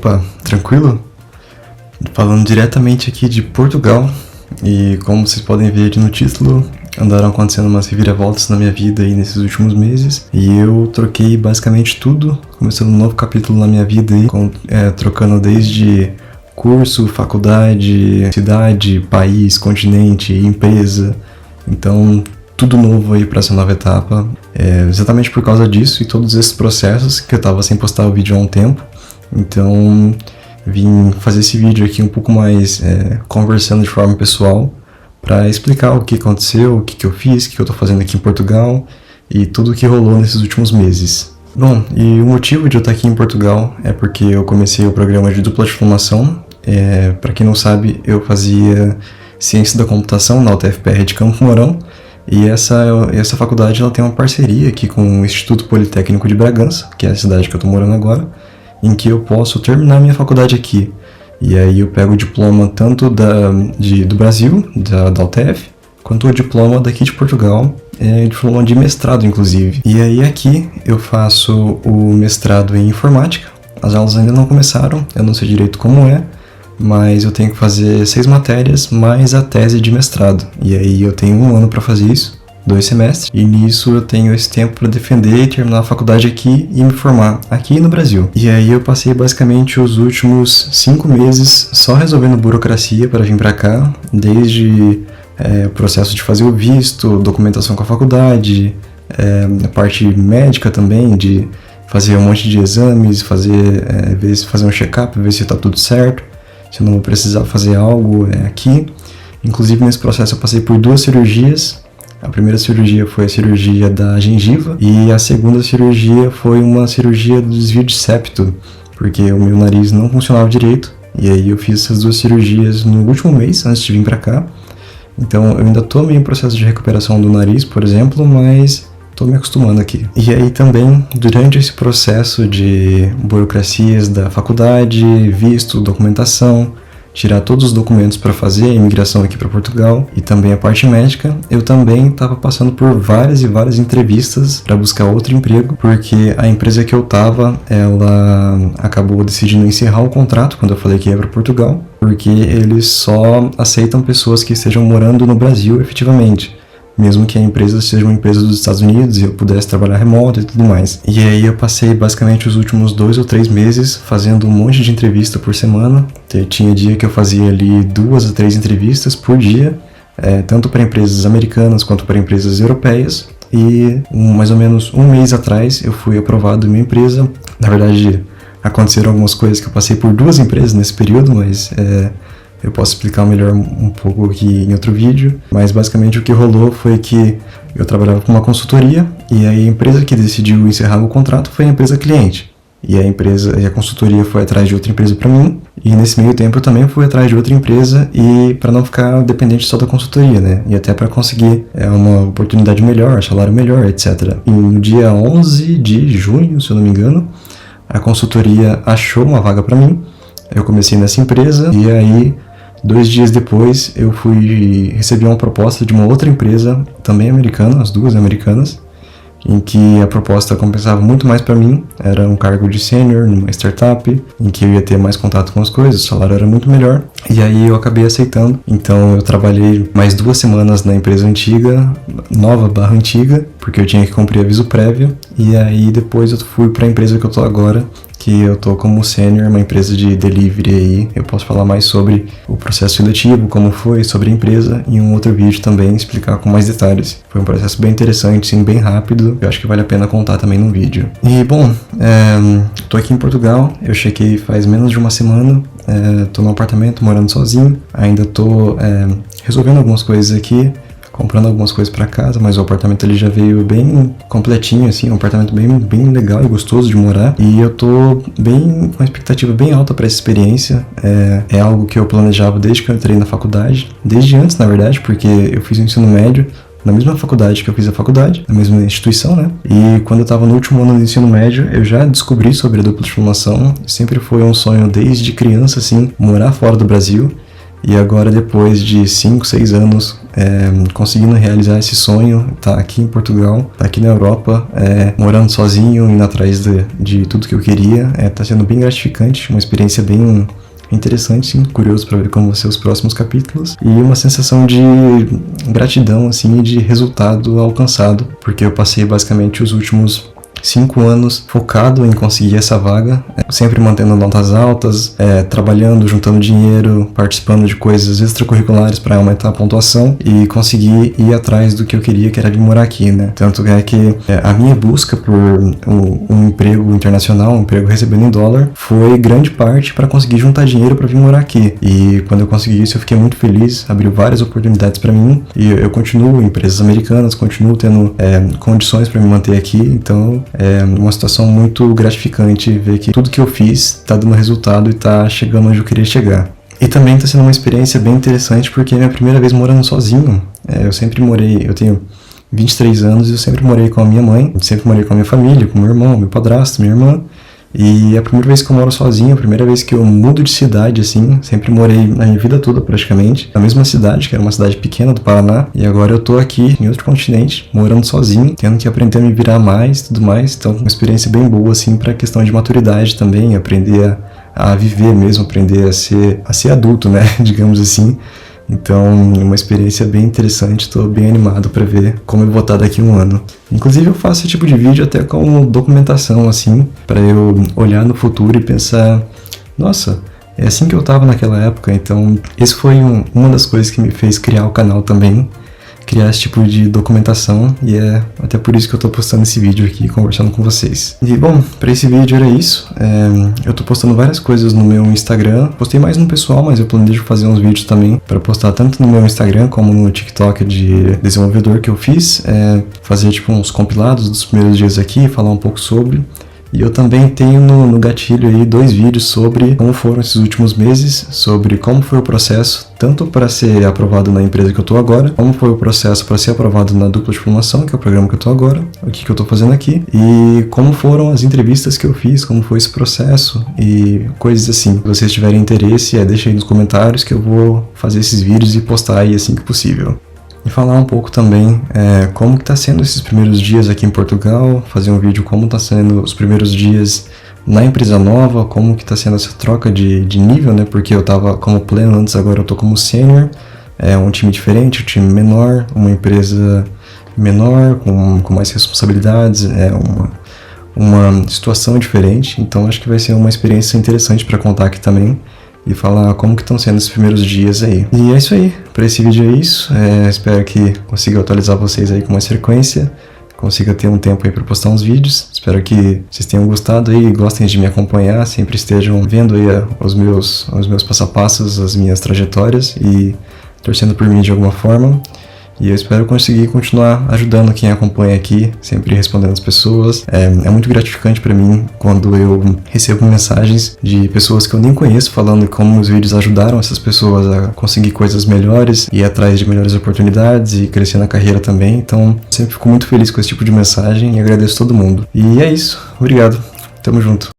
Opa, tranquilo? Falando diretamente aqui de Portugal, e como vocês podem ver aqui no título, andaram acontecendo umas reviravoltas na minha vida aí nesses últimos meses, e eu troquei basicamente tudo, começando um novo capítulo na minha vida aí, trocando desde curso, faculdade, cidade, país, continente, empresa, então tudo novo aí para essa nova etapa. Exatamente por causa disso e todos esses processos que eu tava sem postar o vídeo há um tempo, então vim fazer esse vídeo aqui um pouco mais conversando de forma pessoal para explicar o que aconteceu, o que eu fiz, o que eu tô fazendo aqui em Portugal e tudo o que rolou nesses últimos meses. Bom, e o motivo de eu estar aqui em Portugal é porque eu comecei o programa de dupla diplomação. Para quem não sabe, eu fazia Ciência da Computação na UTFPR de Campo Mourão, e essa faculdade ela tem uma parceria aqui com o Instituto Politécnico de Bragança, que é a cidade que eu tô morando agora, em que eu posso terminar minha faculdade aqui. E aí eu pego o diploma tanto do Brasil, da UTF, quanto o diploma daqui de Portugal, diploma de mestrado inclusive. E aí aqui eu faço o mestrado em informática. As aulas ainda não começaram, eu não sei direito como mas eu tenho que fazer 6 matérias mais a tese de mestrado. E aí eu tenho 1 ano para fazer isso, 2 semestres, e nisso eu tenho esse tempo para defender e terminar a faculdade aqui e me formar aqui no Brasil. E aí eu passei basicamente os últimos 5 meses só resolvendo burocracia para vir para cá, desde o processo de fazer o visto, documentação com a faculdade, a parte médica também, de fazer um monte de exames, fazer um check-up, ver se está tudo certo, se eu não vou precisar fazer algo aqui. Inclusive nesse processo eu passei por 2 cirurgias. A primeira cirurgia foi a cirurgia da gengiva e a segunda cirurgia foi uma cirurgia do desvio de septo, porque o meu nariz não funcionava direito, e aí eu fiz essas 2 cirurgias no último mês, antes de vir pra cá. Então eu ainda tô meio em processo de recuperação do nariz, por exemplo, mas tô me acostumando aqui. E aí também, durante esse processo de burocracias da faculdade, visto, documentação, tirar todos os documentos para fazer a imigração aqui para Portugal e também a parte médica, eu também estava passando por várias e várias entrevistas para buscar outro emprego, porque a empresa que eu estava, ela acabou decidindo encerrar o contrato quando eu falei que ia para Portugal, porque eles só aceitam pessoas que estejam morando no Brasil efetivamente, mesmo que a empresa seja uma empresa dos Estados Unidos e eu pudesse trabalhar remoto e tudo mais. E aí eu passei basicamente os últimos 2 ou 3 meses fazendo um monte de entrevista por semana. Tinha dia que eu fazia ali 2 a 3 entrevistas por dia, tanto para empresas americanas quanto para empresas europeias. E mais ou menos 1 mês atrás eu fui aprovado em uma empresa. Na verdade, aconteceram algumas coisas que eu passei por 2 empresas nesse período, mas eu posso explicar melhor um pouco aqui em outro vídeo, mas basicamente o que rolou foi que eu trabalhava com uma consultoria e a empresa que decidiu encerrar o contrato foi a empresa cliente. E a consultoria foi atrás de outra empresa para mim, e nesse meio tempo eu também fui atrás de outra empresa, e para não ficar dependente só da consultoria, né? E até para conseguir uma oportunidade melhor, salário melhor, etc. E no dia 11 de junho, se eu não me engano, a consultoria achou uma vaga para mim. Eu comecei nessa empresa e aí 2 dias depois eu recebi uma proposta de uma outra empresa, também americana, as 2 americanas, em que a proposta compensava muito mais para mim. Era um cargo de sênior numa startup, em que eu ia ter mais contato com as coisas, o salário era muito melhor, e aí eu acabei aceitando. Então eu trabalhei mais 2 semanas na empresa antiga, nova/antiga, porque eu tinha que cumprir aviso prévio, e aí depois eu fui para a empresa que eu tô agora, que eu tô como sênior, uma empresa de delivery aí. Eu posso falar mais sobre o processo seletivo, como foi, sobre a empresa, em um outro vídeo também, explicar com mais detalhes. Foi um processo bem interessante, sim, bem rápido, eu acho que vale a pena contar também num vídeo. E bom, tô aqui em Portugal, eu cheguei faz menos de 1 semana, tô num apartamento morando sozinho, ainda tô resolvendo algumas coisas aqui, comprando algumas coisas para casa, mas o apartamento ele já veio bem completinho, assim, um apartamento bem legal e gostoso de morar, e eu tô com uma expectativa bem alta para essa experiência. É algo que eu planejava desde que eu entrei na faculdade, desde antes, na verdade, porque eu fiz o ensino médio na mesma faculdade que eu fiz a faculdade, na mesma instituição, né? E quando eu tava no último ano do ensino médio, eu já descobri sobre a dupla diplomação. Sempre foi um sonho desde criança, assim, morar fora do Brasil. E agora, depois de 5, 6 anos, conseguindo realizar esse sonho, tá aqui em Portugal, tá aqui na Europa, morando sozinho, indo atrás de tudo que eu queria, tá sendo bem gratificante, uma experiência bem interessante, sim, curioso para ver como vão ser os próximos capítulos, e uma sensação de gratidão, assim, de resultado alcançado, porque eu passei basicamente os últimos 5 anos focado em conseguir essa vaga, sempre mantendo notas altas, trabalhando, juntando dinheiro, participando de coisas extracurriculares para aumentar a pontuação e conseguir ir atrás do que eu queria, que era vir morar aqui, né? Tanto é que a minha busca por um emprego internacional, um emprego recebendo em dólar, foi grande parte para conseguir juntar dinheiro para vir morar aqui. E quando eu consegui isso, eu fiquei muito feliz, abriu várias oportunidades para mim e eu continuo em empresas americanas, continuo tendo condições para me manter aqui, então é uma situação muito gratificante ver que tudo que eu fiz está dando resultado e está chegando onde eu queria chegar. E também está sendo uma experiência bem interessante porque é minha primeira vez morando sozinho. Eu sempre morei, eu tenho 23 anos e eu sempre morei com a minha mãe, sempre morei com a minha família, com meu irmão, meu padrasto, minha irmã. E é a primeira vez que eu moro sozinho, a primeira vez que eu mudo de cidade, assim. Sempre morei na minha vida toda, praticamente, na mesma cidade, que era uma cidade pequena do Paraná. E agora eu tô aqui, em outro continente, morando sozinho, tendo que aprender a me virar mais e tudo mais. Então, uma experiência bem boa, assim, pra questão de maturidade também, aprender a viver mesmo, aprender a ser adulto, né, digamos assim. Então, uma experiência bem interessante, estou bem animado para ver como eu vou estar daqui a um ano. Inclusive, eu faço esse tipo de vídeo até como documentação, assim, para eu olhar no futuro e pensar, nossa, é assim que eu estava naquela época. Então, esse foi uma das coisas que me fez criar o canal também, criar esse tipo de documentação, e é até por isso que eu tô postando esse vídeo aqui, conversando com vocês. E bom, para esse vídeo era isso. Eu tô postando várias coisas no meu Instagram, postei mais no pessoal, mas eu planejo fazer uns vídeos também para postar tanto no meu Instagram como no TikTok de desenvolvedor que eu fiz, fazer tipo uns compilados dos primeiros dias aqui, falar um pouco sobre. E eu também tenho no gatilho aí 2 vídeos sobre como foram esses últimos meses, sobre como foi o processo, tanto para ser aprovado na empresa que eu tô agora, como foi o processo para ser aprovado na dupla diplomação, que é o programa que eu tô agora, o que eu tô fazendo aqui, e como foram as entrevistas que eu fiz, como foi esse processo e coisas assim. Se vocês tiverem interesse, deixa aí nos comentários que eu vou fazer esses vídeos e postar aí assim que possível. E falar um pouco também como que tá sendo esses primeiros dias aqui em Portugal, fazer um vídeo como tá sendo os primeiros dias na empresa nova, como que tá sendo essa troca de nível, né? Porque eu tava como pleno antes, agora eu tô como sênior, um time diferente, um time menor, uma empresa menor, com mais responsabilidades, uma situação diferente. Então acho que vai ser uma experiência interessante para contar aqui também e falar como que estão sendo esses primeiros dias aí. E é isso aí, para esse vídeo é isso, espero que consiga atualizar vocês aí com mais frequência, consiga ter um tempo aí para postar uns vídeos, espero que vocês tenham gostado aí, gostem de me acompanhar, sempre estejam vendo aí os meus passo a passos, as minhas trajetórias e torcendo por mim de alguma forma. E eu espero conseguir continuar ajudando quem acompanha aqui, sempre respondendo as pessoas. É muito gratificante para mim quando eu recebo mensagens de pessoas que eu nem conheço falando como os vídeos ajudaram essas pessoas a conseguir coisas melhores, ir atrás de melhores oportunidades e crescer na carreira também. Então, sempre fico muito feliz com esse tipo de mensagem e agradeço todo mundo. E é isso. Obrigado. Tamo junto.